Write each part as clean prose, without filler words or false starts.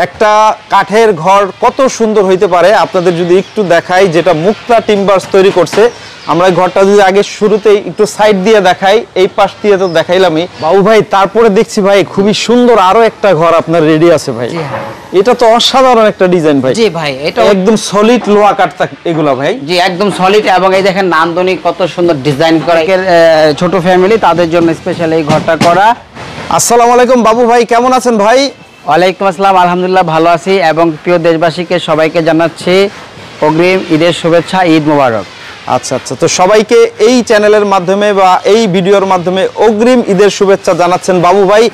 একটা কাঠের ঘর কত সুন্দর হইতে পারে আপনাদের যদি একটু দেখাই, যেটা মুক্তা টিম্বার্স তৈরি করছে। আমরা এই ঘরটা যদি আগে শুরুতেই একটু সাইড দিয়ে দেখাই, এই পাশ দিয়ে তো দেখাইলামই বাবু ভাই, তারপরে দেখছি ভাই খুবই সুন্দর আরো একটা ঘর আপনার রেডি আছে ভাই। এটা তো অসাধারণ একটা ডিজাইন ভাই। জি ভাই, এটা একদম সলিড লোহা কাঠ এগুলা ভাই। জি একদম সলিড, এবং এই দেখেন নান্দনিক কত সুন্দর ডিজাইন করা। ছোট ফ্যামিলি তাদের জন্য স্পেশাল এই ঘরটা করা। আসসালামু আলাইকুম বাবু ভাই, কেমন আছেন ভাই? ওয়ালাইকুম আসসালাম, আলহামদুলিল্লাহ ভালো আছি, এবং প্রিয় দেশবাসীকে সবাইকে জানাচ্ছি অগ্রিম ঈদের শুভেচ্ছা, ঈদ মোবারক। আচ্ছা আচ্ছা, তো সবাইকে এই চ্যানেলের মাধ্যমে বা এই ভিডিওর মাধ্যমে অগ্রিম ঈদের শুভেচ্ছা জানাচ্ছেন বাবু ভাই।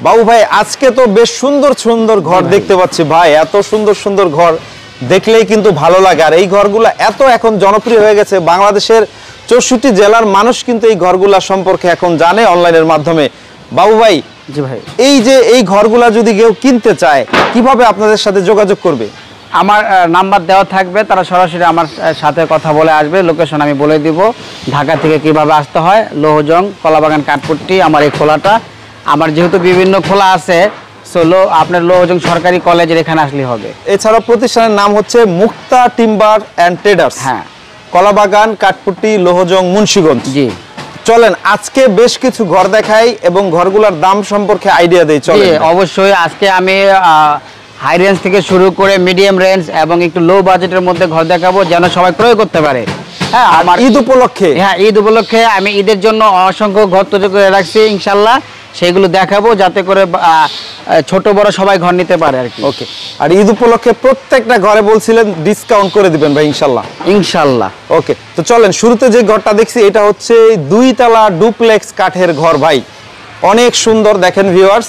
বাবু ভাই, আজকে তো বেশ সুন্দর সুন্দর ঘর দেখতে পাচ্ছি ভাই। এত সুন্দর সুন্দর ঘর দেখলেই কিন্তু ভালো লাগে। আর এই ঘরগুলো এত এখন জনপ্রিয় হয়ে গেছে, বাংলাদেশের 64 জেলার মানুষ কিন্তু এই ঘরগুলা সম্পর্কে এখন জানে অনলাইনের মাধ্যমে। বাবু ভাই, জি ভাই, এই যে এই ঘরগুলা যদি কেউ কিনতে চায় কিভাবে আপনাদের সাথে যোগাযোগ করবে? আমার নাম্বার দেওয়া থাকবে, তারা সরাসরি আমার সাথে কথা বলে আসবে। লোকেশন আমি বলে দিব, ঢাকা থেকে কিভাবে আসতে হয়। লৌহজং, কলাবাগান, কাঠপুট্টি আমার এই খোলাটা। আমার যেহেতু বিভিন্ন খোলা আছে, আপনার লৌহজং সরকারি কলেজের এখানে আসলে হবে। এছাড়া প্রতিষ্ঠানের নাম হচ্ছে মুক্তা টিম্বার অ্যান্ড ট্রেডার্স। হ্যাঁ, কলাবাগান, কাঠপুট্টি, লৌহজং, মুন্সিগঞ্জ। জি চলেন আজকে বেশ কিছু ঘর দেখাই এবং ঘরগুলোর দাম সম্পর্কে আইডিয়া দেই। চলেন অবশ্যই। আজকে আমি হাই রেঞ্জ থেকে শুরু করে মিডিয়াম রেঞ্জ এবং একটু লো বাজেটের মধ্যে ঘর দেখাবো, যেন সবাই ক্রয় করতে পারে। হ্যাঁ, আমার ঈদ উপলক্ষে। হ্যাঁ, ঈদ উপলক্ষে আমি ঈদের জন্য অসংখ্য ঘর তৈরি করে রাখছি, ইনশাল্লাহ সেগুলো দেখাবো, যাতে করে ছোট বড় সবাই ঘর নিতে পারে আর কি। ওকে। আর ঈদ উপলক্ষে প্রত্যেকটা ঘরে বলছিলেন ডিসকাউন্ট করে দিবেন ভাই, ইনশাল্লাহ। ইনশাল্লাহ। ওকে, তো চলেন শুরুতে যে ঘরটা দেখছি এটা হচ্ছে 2 তলা ডুপ্লেক্স কাঠের ঘর ভাই। অনেক সুন্দর, দেখেন ভিউয়ার্স,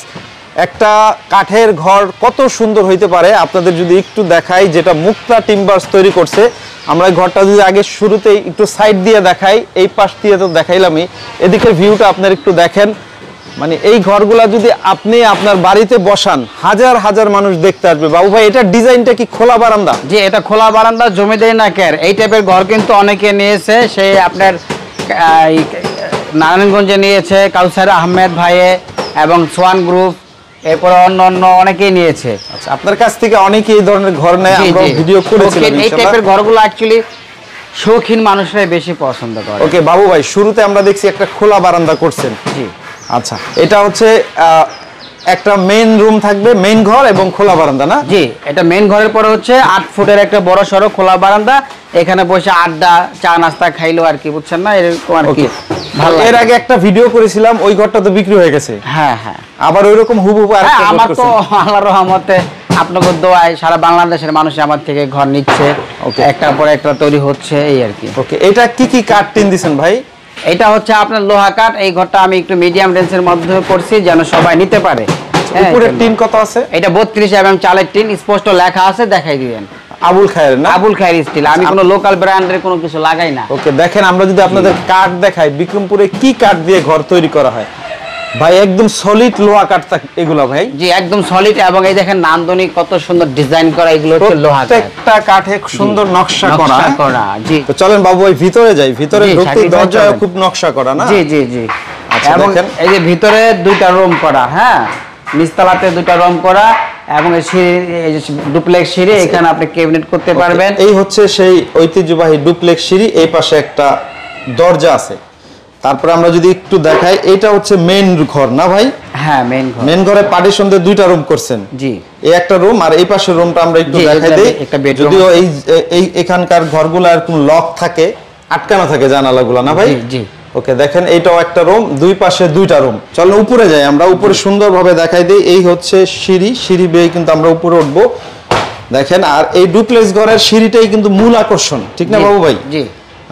একটা কাঠের ঘর কত সুন্দর হইতে পারে আপনাদের যদি একটু দেখাই, যেটা মুক্তা টিম্বার্স তৈরি করছে। আমরা এই ঘরটা যদি আগে শুরুতেই একটু সাইড দিয়ে দেখাই, এই পাশ দিয়ে তো দেখাইলামই, এদিকের ভিউটা আপনার একটু দেখেন। মানে এই ঘরগুলা যদি আপনি আপনার বাড়িতে বসান, হাজার হাজার মানুষ দেখতে আসবে। বাবু ভাই, এটা ডিজাইনটা কি খোলা বারান্দা? জি, এটা খোলা বারান্দা, জমিদারি না কের, এই টাইপের ঘর কিন্তু অনেকে নিয়েছে। সেই আপনার নারায়ণগঞ্জে নিয়েছে কাউসার আহমেদ ভাইয়ে এবং সোয়ান গ্রুপ, এরপরে অন্য অন্য অনেকেই নিয়েছে। আচ্ছা, আপনার কাছ থেকে অনেকেই এই ধরনের ঘর নেয়, আমরা ভিডিও করেছিলাম। এই টাইপের ঘরগুলো অ্যাকচুয়ালি শৌখিন মানুষরাই বেশি পছন্দ করে। ওকে বাবু ভাই, শুরুতে আমরা দেখছি একটা খোলা বারান্দা করছেন। জি আচ্ছা, এটা হচ্ছে একটা মেইন রুম থাকবে, মেইন ঘর এবং খোলা বারান্দা না? জি, এটা মেইন ঘরের পরে হচ্ছে 8 ফুটের একটা বড় সড়ো খোলা বারান্দা। এখানে বসে আড্ডা, চা নাস্তা খাইলো আর কি, বুঝছেন না, এরকম আর কি। ভালো। এর আগে একটা ভিডিও করেছিলাম, ওই ঘরটা তো বিক্রি হয়ে গেছে। হ্যাঁ হ্যাঁ, আবার ওইরকম হুবহু আরেকটা ঘর আমার তো করছেন। আল্লাহর রহমতে, আপনাদের দোয়ায় সারা বাংলাদেশের মানুষ আমার থেকে ঘর নিচ্ছে, একটার পর একটা তৈরি হচ্ছে, এই আর কি। ওকে, এটা কি কি কাঠ টিন দিবেন ভাই? এটা হচ্ছে আপনার লোহা কাঠ। এই ঘরটা আমি একটু মিডিয়াম রেঞ্জের মধ্যে করছি, যেন সবাই নিতে পারে। উপরের টিন কত আছে? এটা 32 এবং চালের টিন, স্পষ্ট লেখা আছে, দেখাই দিবেন। আবুল খায়ের না? আবুল খায়ের স্টিল। আমি কোনো লোকাল ব্র্যান্ডের কোনো কিছু লাগাই না। ওকে, দেখেন আমরা যদি আপনাদের কাঠ দেখাই, বিক্রমপুরে কি কাঠ দিয়ে ঘর তৈরি করা হয় ভাই, একদম সলিড লোহা কাঠ এগুলো ভাই। জি, একদম সলিড, এবং এই দেখেন নান্দনিক কত সুন্দর ডিজাইন করা, এগুলো হচ্ছে লোহা কাঠ। প্রত্যেকটা কাঠে সুন্দর নকশা করা। জি, তো চলেন বাবু ভাই ভিতরে যাই। ভিতরে ঢুকতে দরজায় খুব নকশা করা না? জি জি জি। আচ্ছা, এবং দেখেন এই যে ভিতরে 2টা রুম করা, হ্যাঁ, নিচতলাতে 2টা রুম করা, এবং এই সিঁড়ি, এই যে ডুপ্লেক্স সিঁড়ি, এখানে আপনি ক্যাবিনেট করতে পারবেন। এই হচ্ছে সেই ঐতিহ্যবাহী ডুপ্লেক্স সিঁড়ি, এই পাশে একটা দরজা আছে। তারপরে আমরা যদি একটু দেখাই, এটা হচ্ছে মেইন ঘর না ভাই? হ্যাঁ, মেইন ঘর। মেইন ঘরে পার্টিশন দিয়ে 2টা রুম করছেন। জি, এই একটা রুম, আর এই পাশের রুমটা আমরা একটু দেখাই দেই। যদিও এই এখানকার ঘরগুলোর কোনো লক থাকে, আটকানো থাকে জানালাগুলো না ভাই? জি। ওকে, দেখেন এইটাও একটা রুম, দুই পাশে 2টা রুম। চলো উপরে যাই, আমরা উপরে সুন্দরভাবে দেখাই দিই। এই হচ্ছে সিঁড়ি, সিঁড়ি বেয়ে কিন্তু আমরা উপরে উঠবো, দেখেন। আর এই ডুপ্লেক্স ঘরের সিঁড়িটাই কিন্তু মূল আকর্ষণ, ঠিক না বাবু ভাই? জি।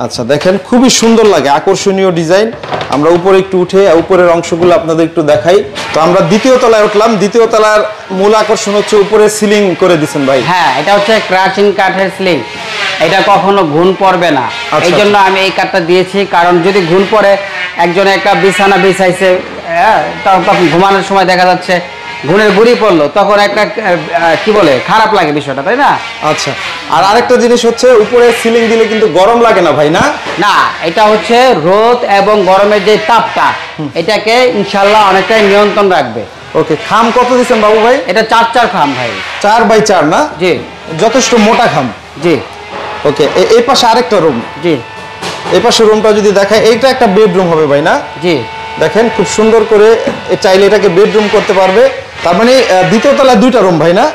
আচ্ছা, দেখেন খুবই সুন্দর লাগে, আকর্ষণীয় ডিজাইন। আমরা উপরে একটু উঠে উপরের অংশগুলো আপনাদের একটু দেখাই। তো আমরা দ্বিতীয় তলায় উঠলাম। দ্বিতীয় তলার মূল আকর্ষণ হচ্ছে উপরে সিলিং করে দিচ্ছেন ভাই। হ্যাঁ, এটা হচ্ছে ক্রাচিং কাঠের সিলিং, এটা কখনো ঘুণ পড়বে না। এই জন্য আমি এই কাঠটা দিয়েছি, কারণ যদি ঘুণ পড়ে, একজনে একটা বিছানা বিছাইছে, তখন ঘুমানোর সময় দেখা যাচ্ছে ঘুণের গুড়ি পড়লো, তখন একটা কি বলে খারাপ লাগে বিষয়টা, তাই না? আচ্ছা, আর আরেকটা জিনিস হচ্ছে উপরে সিলিং দিলে কিন্তু গরম লাগে না ভাই, না? না, এটা হচ্ছে রোদ এবং গরমের যে তাপটা, এটাকে ইনশাল্লাহ অনেকটাই নিয়ন্ত্রণ রাখবে। ওকে, খাম কত দিচ্ছেন বাবু ভাই? এটা 4x4 খাম ভাই। 4x4 না? জি, যথেষ্ট মোটা খাম। জি। ওকে, এই পাশে আরেকটা রুম। জি, এই পাশে রুমটা যদি দেখায়, এইটা একটা বেডরুম হবে ভাই না? জি। দেখেন খুব সুন্দর করে চাইলে এটাকে বেডরুম করতে পারবে। তার মানে দ্বিতীয় তলায় 2টা রুম ভাই না?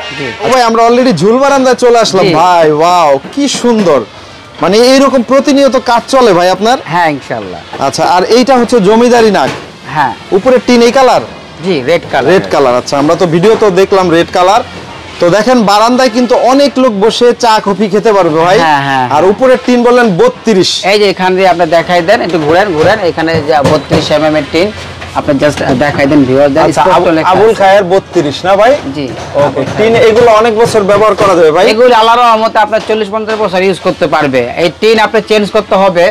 ও ভাই, আমরা অলরেডি ঝুল বারান্দায় চলে আসলাম ভাই। ওয়াও, কি সুন্দর। মানে এইরকম প্রতিনিয়ত কাজ চলে ভাই আপনার? হ্যাঁ, ইনশাআল্লাহ। আচ্ছা, আর এইটা হচ্ছে জমিদারি নাক। হ্যাঁ। উপরে টিন এই কালার? জি, রেড কালার। Red colour. আচ্ছা, আমরা তো ভিডিও তো দেখলাম রেড কালার। তো দেখেন বারান্দায় কিন্তু অনেক লোক বসে চা কফি খেতে পারবে ভাই। আর উপরের টিন বললেন 32। এই যে এখান দিয়ে আপনি দেখাই দেন, একটু ঘুরেন ঘুরেন, এখানে যে 32 mm এর টিন আপনি জাস্ট দেখাই দেন ভিউয়ারদের। আবুল খায়ের 32 না ভাই? জি। ওকে, টিন এগুলো অনেক বছর ব্যবহার করা যাবে ভাই? এগুলো আল্লাহর রহমতে আপনার 40-50 বছর ইউজ করতে পারবে। এই টিন আপনি চেঞ্জ করতে হবে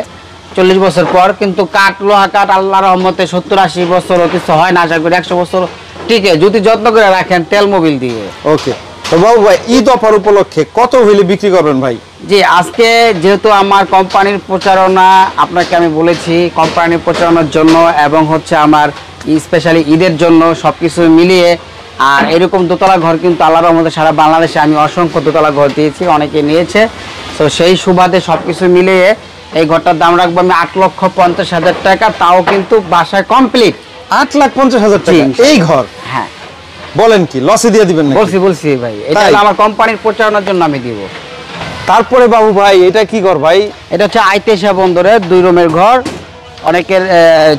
40 বছর পর, কিন্তু কাঠ, লোহা কাঠ আল্লাহর রহমতে 70-80 বছরও কিছু হয় না, আশা করি 100 বছর টিকে, যদি যত্ন করে রাখেন তেল মোবিল দিয়ে। ওকে, তো বাবু ভাই ঈদ অফার উপলক্ষে কত হইলে বিক্রি করবেন ভাই? জি, আজকে যেহেতু আমার কোম্পানির প্রচারণা, আপনাকে আমি বলেছি কোম্পানির প্রচারণার জন্য এবং হচ্ছে আমার স্পেশালি ঈদের জন্য সবকিছু মিলিয়ে, আর এরকম দোতলা ঘর কিন্তু আল্লাহর রহমতে সারা বাংলাদেশে আমি অসংখ্য দোতলা ঘর দিয়েছি, অনেকে নিয়েছে। তো সেই সুবাদে সবকিছু মিলিয়ে এই ঘরটার দাম রাখবো আমি 8,50,000 টাকা, তাও কিন্তু বাসায় কমপ্লিট। 8,50,000 টাকা এই ঘর? হ্যাঁ। বলেন কি, লসে দিয়ে দিবেন নাকি? বলছি ভাই, এটা আমার কোম্পানির প্রচারণার জন্য আমি দিব। তারপরে বাবু ভাই এটা কি ঘর ভাই? এটা হচ্ছে আইতেশা বন্দরের 2 রুমের ঘর, অনেকের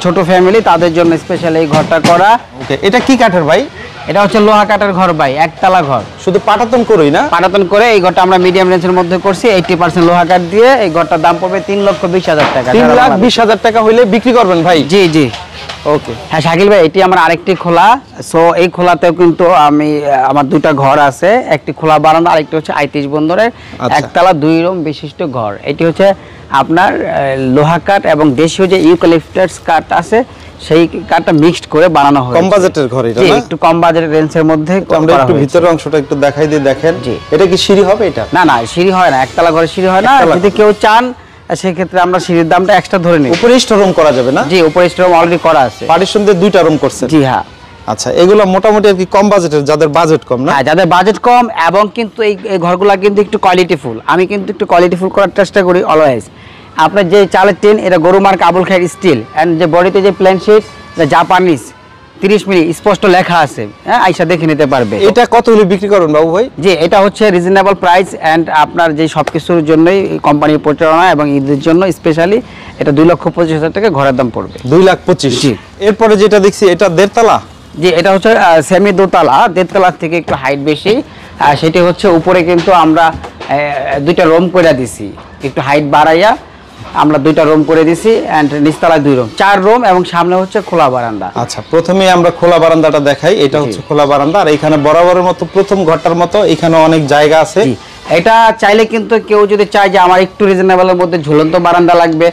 ছোট ফ্যামিলি, তাদের জন্য স্পেশাল এই ঘরটা করা। ওকে, এটা কি কাঠের ভাই? এটা হচ্ছে লোহা কাঠের ঘর ভাই, একতলা ঘর। শুধু পাটাতন করেই না? পাটাতন করে এই ঘরটা আমরা মিডিয়াম রেঞ্জের মধ্যে করছি, 80% লোহা কাঠ দিয়ে। এই ঘরটার দাম পড়বে 3,20,000 টাকা। 3,20,000 টাকা হইলে বিক্রি করবেন ভাই? জি, জি। ওকে। হ্যাঁ শাকিল ভাই, এটি আমার আরেকটি খোলা। সো এই খোলাতেও কিন্তু আমি আমার 2টা ঘর আছে, একটি খোলা বারান্দা, আরেকটি হচ্ছে আইতিশ বন্দরের একতলা 2 রুম বিশিষ্ট ঘর। এটি হচ্ছে আপনার লোহা কাঠ এবং দেশীয় যে ইউক্যালিপটাস কাঠ আছে সেই কাঠটা মিক্সড করে বানানো হয়েছে। কম বাজেটের ঘর এটা না? একটু কম বাজেটের রেঞ্জের মধ্যে আমরা একটু ভিতরের অংশটা একটু দেখাই দিয়ে দেখেন। এটা কি সিঁড়ি হবে এটা? না, সিঁড়ি হয় না, একতলা ঘরে সিঁড়ি হয় না। যদি কেউ চান সেক্ষেত্রে আমরা সিঁড়ির দামটা এক্সট্রা ধরে নিই। উপরে স্টোর রুম করা যাবে না? জি, উপরে স্টোর রুম অলরেডি করা আছে। পার্টিশন দিয়ে 2টা রুম করছেন? জি হ্যাঁ। আচ্ছা, এগুলো মোটামুটি আর কি কম বাজেটের, যাদের বাজেট কম না? হ্যাঁ, যাদের বাজেট কম, এবং কিন্তু এই ঘরগুলা কিন্তু একটু কোয়ালিটিফুল। আমি কিন্তু একটু কোয়ালিটিফুল করার চেষ্টা করি অলওয়েজ। আপনার যে চালের টিন, এটা গরু mark Abul Khayer steel, and যে বডিতে যে প্লেন শিট, জাপানিজ 30 মিলি স্পষ্ট লেখা আছে, হ্যাঁ, আইসা দেখে নিতে পারবে। এটা কত হলে বিক্রি করবেন বাবু ভাই? জি, এটা হচ্ছে রিজনেবল প্রাইস, এন্ড আপনার যে সবকিছুর জন্যই কোম্পানির প্রচারণা এবং ঈদের জন্য স্পেশালি এটা 2,25,000 টাকা ঘরের দাম পড়বে। 2,25,000? জি। এরপরে যেটা দেখছি এটা 1.5 তলা? জি, এটা হচ্ছে সেমি দোতলা, 1.5 তলার থেকে একটু হাইট বেশি। সেটি হচ্ছে উপরে কিন্তু আমরা 2টা রুম করে দিছি, একটু হাইট বাড়াইয়া আমরা 2টা রুম করে দিছি, এন্ড নিচতলায় 2 রুম, 4 রুম, এবং সামনে হচ্ছে খোলা বারান্দা। আচ্ছা, প্রথমে আমরা খোলা বারান্দাটা দেখাই। এটা হচ্ছে খোলা বারান্দা, আর এখানে বরাবরের মতো প্রথম ঘরটার মতো এখানে অনেক জায়গা আছে। এটা চাইলে কিন্তু কেউ যদি চায় যে আমার একটু রিজনেবলের মধ্যে ঝুলন্ত বারান্দা লাগবে,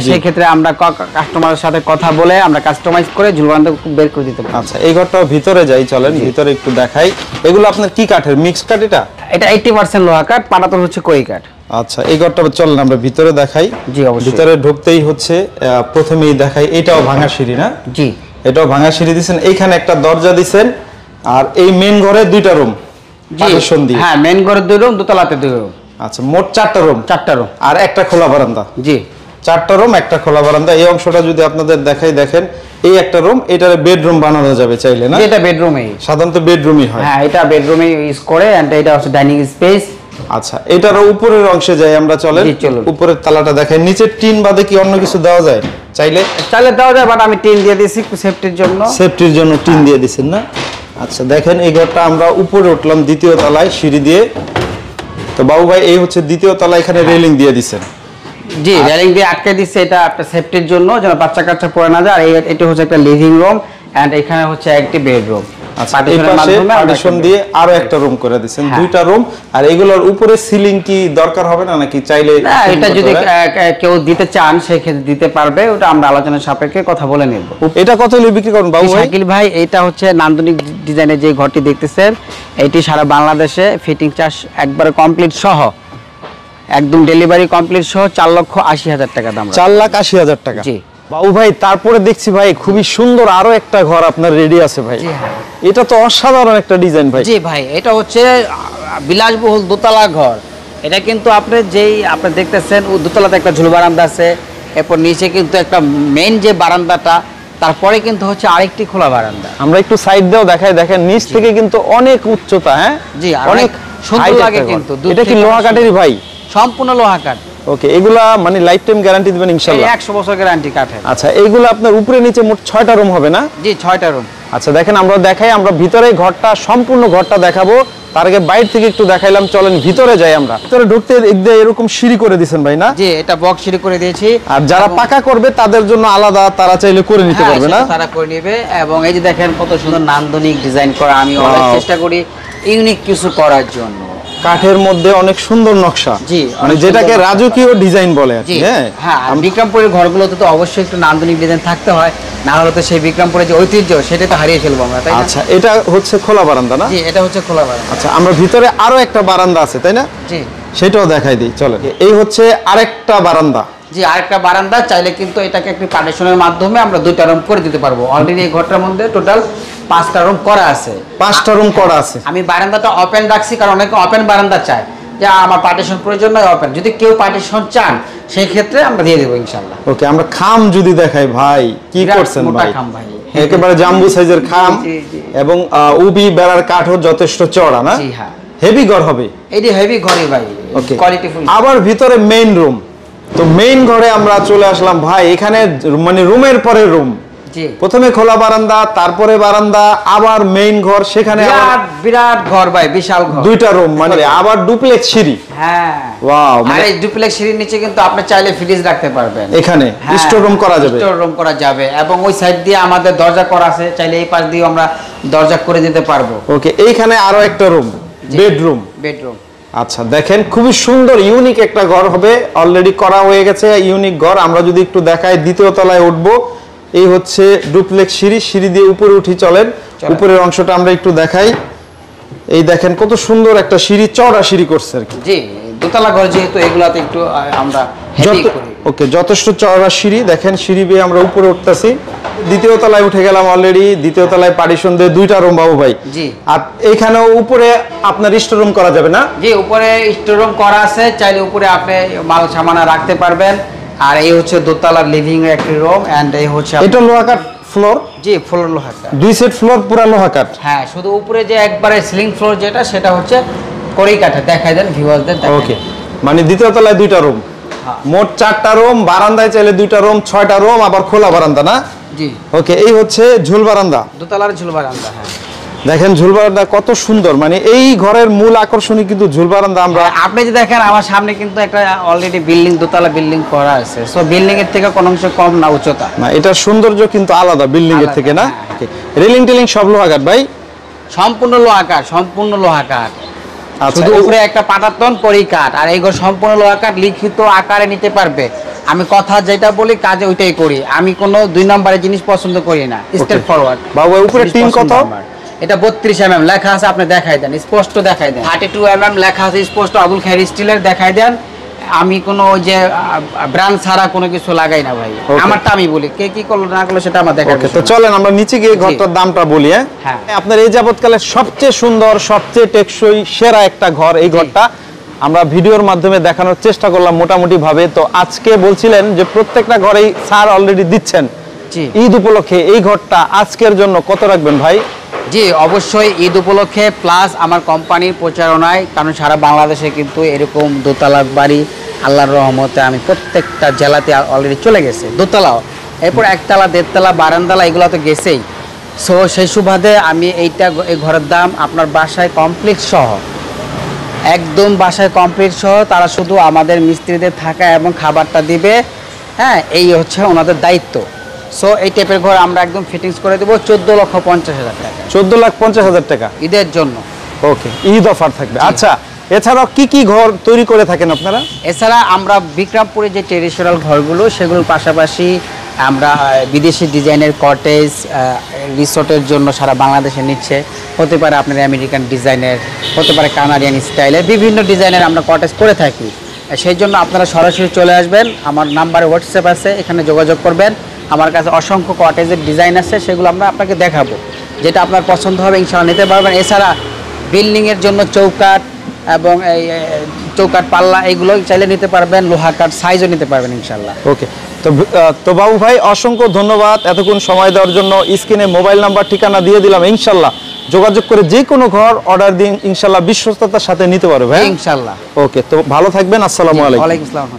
সেই ক্ষেত্রে আমরা কাস্টমারের সাথে কথা বলে আমরা কাস্টমাইজ করে ঝুল বারান্দা বের করে দিতে পারি। আচ্ছা, এই ঘরটাও ভিতরে যাই, চলেন ভিতরে একটু দেখাই। এগুলো আপনার কি কাঠের? মিক্স কাঠ এটা? এটা 80% লোহা কাঠ, পাটাতন হচ্ছে কই কাঠ। আচ্ছা, এই ঘরটা চলেন আমরা ভিতরে দেখাই। জি অবশ্যই। ভিতরে ঢুকতেই হচ্ছে প্রথমেই দেখাই, এটাও ভাঙা সিঁড়ি না? জি, এটাও ভাঙা সিঁড়ি দিবেন, এইখানে একটা দরজা দিবেন, আর এই মেন ঘরে 2টা রুম পার্টিশন দিয়ে। হ্যাঁ, মেন ঘরে 2 রুম, দোতলাতে 2 রুম। আচ্ছা, মোট 4টা রুম? 4টা রুম, আর একটা খোলা বারান্দা। জি, 4টা রুম, একটা খোলা বারান্দা। এই অংশটা যদি আপনাদের দেখাই, দেখেন এই একটা রুম, এটারে বেডরুম বানানো যাবে চাইলে না? এটা বেডরুমই, সাধারণত বেডরুমই হয়। হ্যাঁ, এটা বেডরুমে ইউজ করে, এন্ড এটা হচ্ছে ডাইনিং স্পেস। আচ্ছা, এটারও উপরের অংশে যাই আমরা, চলেন উপরের তালাটা দেখাই। নিচের টিন বাদে কি অন্য কিছু দেওয়া যায়? চাইলে দেওয়া যায়, বাট আমি টিন দিয়ে দিয়েছি সেফটির জন্য। সেফটির জন্য টিন দিয়ে দিয়েছেন না? আচ্ছা, দেখেন এই ঘরটা আমরা উপরে উঠলাম 2য় তলায় সিঁড়ি দিয়ে। তো বাবু ভাই এই হচ্ছে 2য় তলা, এখানে রেলিং দিয়ে দিয়েছেন? জি, রেলিং দিয়ে আটকে দিচ্ছে, এটা একটা সেফটির জন্য, যেন বাচ্চা কাচ্চা পড়ে না যায়। আর এটা হচ্ছে একটা লিভিং রুম, এন্ড এখানে হচ্ছে একটি বেডরুম। পার্টিশন দিয়ে আরো একটা রুম করে দিয়েছেন, 2টা রুম। আর এগুলোর উপরে সিলিং কি দরকার হবে না নাকি চাইলে? এটা যদি কেউ দিতে চান সেক্ষেত্রে দিতে পারবে, ওটা আমরা আলোচনার সাপেক্ষে কথা বলে নেব। এটা কত হলে বিক্রি করুন বাবু ভাই? শাকিল ভাই, এটা হচ্ছে নান্দনিক ডিজাইনের যে ঘরটি দেখতেছেন, এটি সারা বাংলাদেশে ফিটিং চার্জ একবারে কমপ্লিট সহ, একদম ডেলিভারি কমপ্লিট সহ 4,80,000 টাকা দাম। 4,80,000 টাকা? জি। বাবু ভাই তারপরে দেখছি ভাই খুবই সুন্দর আরো একটা ঘর আপনার রেডি আছে ভাই। এটা তো অসাধারণ একটা ডিজাইন ভাই। জি ভাই, এটা হচ্ছে বিলাসবহুল দোতলা ঘর। এটা কিন্তু আপনি দেখতেছেন দোতলাতে একটা ঝুল বারান্দা আছে, এরপর নিচে কিন্তু একটা মেইন যে বারান্দাটা, তারপরে কিন্তু হচ্ছে আরেকটি খোলা বারান্দা। আমরা একটু সাইড দিয়েও দেখাই, দেখেন নিচ থেকে কিন্তু অনেক উচ্চতা। হ্যাঁ জি, অনেক সুন্দর লাগে কিন্তু। এটা কি লোহা কাঠেরই ভাই? সম্পূর্ণ লোহা কাঠ। ওকে, এগুলা মানে লাইফ টাইম গ্যারান্টি দিবেন ইনশাআল্লাহ? 100 বছর গ্যারান্টি কাঠের। আচ্ছা, এইগুলো আপনার উপরে নিচে মোট 6টা রুম হবে না? জি, 6টা রুম। আচ্ছা দেখেন, আমরা দেখাই, আমরা ভিতরে ঘরটা সম্পূর্ণ ঘরটা দেখাবো, তার আগে বাইরে থেকে একটু দেখাইলাম। চলেন ভিতরে যাই। আমরা ভিতরে ঢুকতে এরকম সিঁড়ি করে দিয়েছেন ভাই না? জি, এটা বক্স সিঁড়ি করে দিয়েছি। আর যারা পাকা করবে তাদের জন্য আলাদা, তারা চাইলে করে নিতে পারবে না? তারা করে নেবে। এবং এই যে দেখেন কত সুন্দর নান্দনিক ডিজাইন করা। আমি অনেক চেষ্টা করি ইউনিক কিছু করার জন্য। কাঠের মধ্যে অনেক সুন্দর নকশা, জি, মানে যেটাকে রাজকীয় ডিজাইন বলে আর কি। হ্যাঁ, বিক্রমপুরের ঘরগুলোতে তো অবশ্যই একটু নান্দনিক ডিজাইন থাকতে হয়, না হলে তো সেই বিক্রমপুরের যে ঐতিহ্য সেটা তো হারিয়ে ফেলবো আমরা, তাই না? আচ্ছা, এটা হচ্ছে খোলা বারান্দা না? জি, এটা হচ্ছে খোলা বারান্দা। আচ্ছা, আমরা ভিতরে আরো একটা বারান্দা আছে তাই না? জি, সেটাও দেখাই দিই চলেন। এই হচ্ছে আরেকটা বারান্দা। জি, আরেকটা বারান্দা। চাইলে কিন্তু এটাকে একটি পার্টিশনের মাধ্যমে আমরা 2টা রুম করে দিতে পারবো। অলরেডি এই ঘরটার মধ্যে টোটাল 5টা রুম করা আছে। 5টা রুম করা আছে। আমি বারান্দাটা ওপেন রাখছি কারণ অনেকে ওপেন বারান্দা চায়, যে আমার পার্টিশন প্রয়োজন নয়, ওপেন। যদি কেউ পার্টিশন চান সেই ক্ষেত্রে আমরা দিয়ে দেবো ইনশাআল্লাহ। ওকে, আমরা খাম যদি দেখাই ভাই, কি করছেন ভাই? খাম ভাই, একেবারে জাম্বু সাইজের খাম। এবং উবি বেড়ার কাঠও যথেষ্ট চড়া না? জি হ্যাঁ, হেভি ঘর হবে। এটি হেভি ঘরই ভাই, ওকে, কোয়ালিটিফুল। আবার ভিতরে মেইন রুম। তো মেইন ঘরে আমরা চলে আসলাম ভাই। এখানে মানে রুমের পরে রুম। জি, প্রথমে খোলা বারান্দা, তারপরে বারান্দা, আবার মেইন ঘর, সেখানে বিরাট ঘর ভাই, বিশাল ঘর। 2টা রুম, মানে আবার ডুপ্লেক্স সিঁড়ি। হ্যাঁ, ওয়াও। আর এই ডুপ্লেক্স সিঁড়ির নিচে কিন্তু আপনি চাইলে ফ্রিজ রাখতে পারবেন। এখানে স্টোর রুম করা যাবে। স্টোর রুম করা যাবে। এবং ওই সাইড দিয়ে আমাদের দরজা করা আছে, চাইলে এই পাশ দিয়ে আমরা দরজা করে দিতে পারবো। ওকে, এইখানে আরো একটা রুম, বেডরুম। আচ্ছা দেখেন, খুবই সুন্দর ইউনিক একটা ঘর হবে। অলরেডি করা হয়ে গেছে ইউনিক ঘর। আমরা যদি একটু দেখাই, দ্বিতীয় তলায় উঠবো। এই হচ্ছে ডুপ্লেক্স সিঁড়ি, সিঁড়ি দিয়ে উপরে উঠি। চলেন উপরের অংশটা আমরা একটু দেখাই। এই দেখেন কত সুন্দর একটা সিঁড়ি, চওড়া সিঁড়ি করছে আর কি। জি, দোতলা ঘর যেহেতু এগুলাতে একটু আমরা হেভি করি। ওকে, যথেষ্ট চওড়া সিঁড়ি। দেখেন সিঁড়ি বেয়ে আমরা উপরে উঠতেছি। দ্বিতীয় তলায় উঠে গেলাম অলরেডি। দ্বিতীয় তলায় পার্টিশন দিয়ে 2টা রুম বাবু ভাই। জি, আর এইখানেও উপরে আপনার স্টোর রুম করা যাবে না? জি, উপরে স্টোর রুম করা আছে, চাইলে উপরে আপনি মাল সামানা রাখতে পারবেন। আর এই হচ্ছে দোতলার লিভিং এর একটি রুম। এন্ড এই হচ্ছে এটা লোহা কাঠ ফ্লোর। জি, ফ্লোর লোহা কাঠ। 2 সেট ফ্লোর পুরো লোহা কাঠ। হ্যাঁ, শুধু উপরে যে একবারে সিলিং ফ্লোর যেটা, সেটা হচ্ছে কড়ি কাঠে। দেখাই দেন ভিউয়ারদের। ওকে, মানে দ্বিতীয় তলায় 2টা রুম, মোট 4টা রুম। বারান্দায় চাইলে 2টা রুম, 6টা রুম, আবার খোলা বারান্দা না? জি। ওকে, এই হচ্ছে ঝুল বারান্দা, দোতলার ঝুল বারান্দা। হ্যাঁ, দেখেন ঝুল বারান্দা কত সুন্দর। মানে এই ঘরের মূল আকর্ষণই কিন্তু ঝুল বারান্দা। আমরা আপনি যে দেখেন আমার সামনে কিন্তু একটা অলরেডি বিল্ডিং, দোতলা বিল্ডিং করা আছে। সো বিল্ডিং এর থেকে কোনো অংশ কম না উচ্চতা। না, এটার সৌন্দর্য কিন্তু আলাদা বিল্ডিং এর থেকে না? রেলিং টেলিং সব লোহা কাঠ ভাই? সম্পূর্ণ লোহা কাঠ, সম্পূর্ণ লোহা কাঠ। শুধু উপরে একটা পাটাতন কড়ি কাঠ। আর এই ঘর সম্পূর্ণ লোহা কাঠ, লিখিত আকারে নিতে পারবে। আমি কথা যেটা বলি কাজে ওইটাই করি। আমি কোনো 2 নম্বরের জিনিস পছন্দ করি না, স্ট্রেট ফরওয়ার্ড। বাবু উপরে টিন কত? এটা 32 mm লেখা আছে, আপনি দেখাই দেন, স্পষ্ট দেখাই দেন। 32 mm লেখা আছে স্পষ্ট, আবুল খায়ের স্টিলের। দেখাই দেন। আমি কোনো ওই যে ব্র্যান্ড ছাড়া কোনো কিছু লাগাই না ভাই। আমারটা আমি বলি, কে কি করলো না করলো সেটা আমার দেখা। তো চলেন আমরা নিচে গিয়ে ঘরটার দামটা বলি। হ্যাঁ, আপনার এই যাবতকালে সবচেয়ে সুন্দর, সবচেয়ে টেকসই, সেরা একটা ঘর এই ঘরটা। আমরা ভিডিওর মাধ্যমে দেখানোর চেষ্টা করলাম মোটামুটি ভাবে। তো আজকে বলছিলেন যে প্রত্যেকটা ঘরেই স্যার অলরেডি দিচ্ছেন। ঈদ উপলক্ষে এই ঘরটা আজকের জন্য কত রাখবেন ভাই? জি, অবশ্যই ঈদ উপলক্ষে প্লাস আমার কোম্পানির প্রচারণায়, কারণ সারা বাংলাদেশে কিন্তু এরকম দোতলা বাড়ি আল্লাহর রহমতে আমি প্রত্যেকটা জেলাতে অলরেডি চলে গেছে। দোতলাও, এরপর একতলা, দেড়তলা, বারান্দালা এগুলো তো গেছেই। সো সেই সুবাদে আমি এই ঘরের দাম আপনার বাসায় কমপ্লিট সহ, একদম বাসায় কমপ্লিট সহ, তারা শুধু আমাদের মিস্ত্রিদের থাকা এবং খাবারটা দিবে। হ্যাঁ, এই হচ্ছে ওনাদের দায়িত্ব। সো এই টাইপের ঘর আমরা একদম ফিটিংস করে দেবো 14,50,000 টাকা। 14,50,000 টাকা ঈদের জন্য। ওকে, ঈদ অফার থাকবে। আচ্ছা, এছাড়াও কি কি ঘর তৈরি করে থাকেন আপনারা? এছাড়া আমরা বিক্রমপুরে যে ট্রেডিশনাল ঘরগুলো, সেগুলোর পাশাপাশি আমরা বিদেশি ডিজাইনের কটেজ, রিসোর্টের জন্য সারা বাংলাদেশে নিচ্ছে। হতে পারে আপনার আমেরিকান ডিজাইনের, হতে পারে কানাডিয়ান স্টাইলের, বিভিন্ন ডিজাইনের আমরা কটেজ করে থাকি। সেই জন্য আপনারা সরাসরি চলে আসবেন। আমার নাম্বারে হোয়াটসঅ্যাপ আছে, এখানে যোগাযোগ করবেন। আমার কাছে অসংখ্য কটেজের ডিজাইন আছে, সেগুলো আমরা আপনাকে দেখাবো, যেটা আপনার পছন্দ হবে ইনশাআল্লাহ নিতে পারবেন। এছাড়া বিল্ডিংয়ের জন্য চৌকাঠ এবং এই চৌকাঠ পাল্লা এগুলো চাইলে নিতে পারবেন, লোহা কাঠ সাইজও নিতে পারবেন ইনশাআল্লাহ। ওকে, তো বাবু ভাই অসংখ্য ধন্যবাদ এতক্ষণ সময় দেওয়ার জন্য। স্ক্রিনে মোবাইল নাম্বার ঠিকানা দিয়ে দিলাম, ইনশাআল্লাহ যোগাযোগ করে যে কোনো ঘর অর্ডার দিন, ইনশাআল্লাহ বিশ্বস্ততার সাথে নিতে পারবে ভাই ইনশাআল্লাহ। ওকে, তো ভালো থাকবেন, আসসালামু আলাইকুম। ওয়ালাইকুম আসসালাম।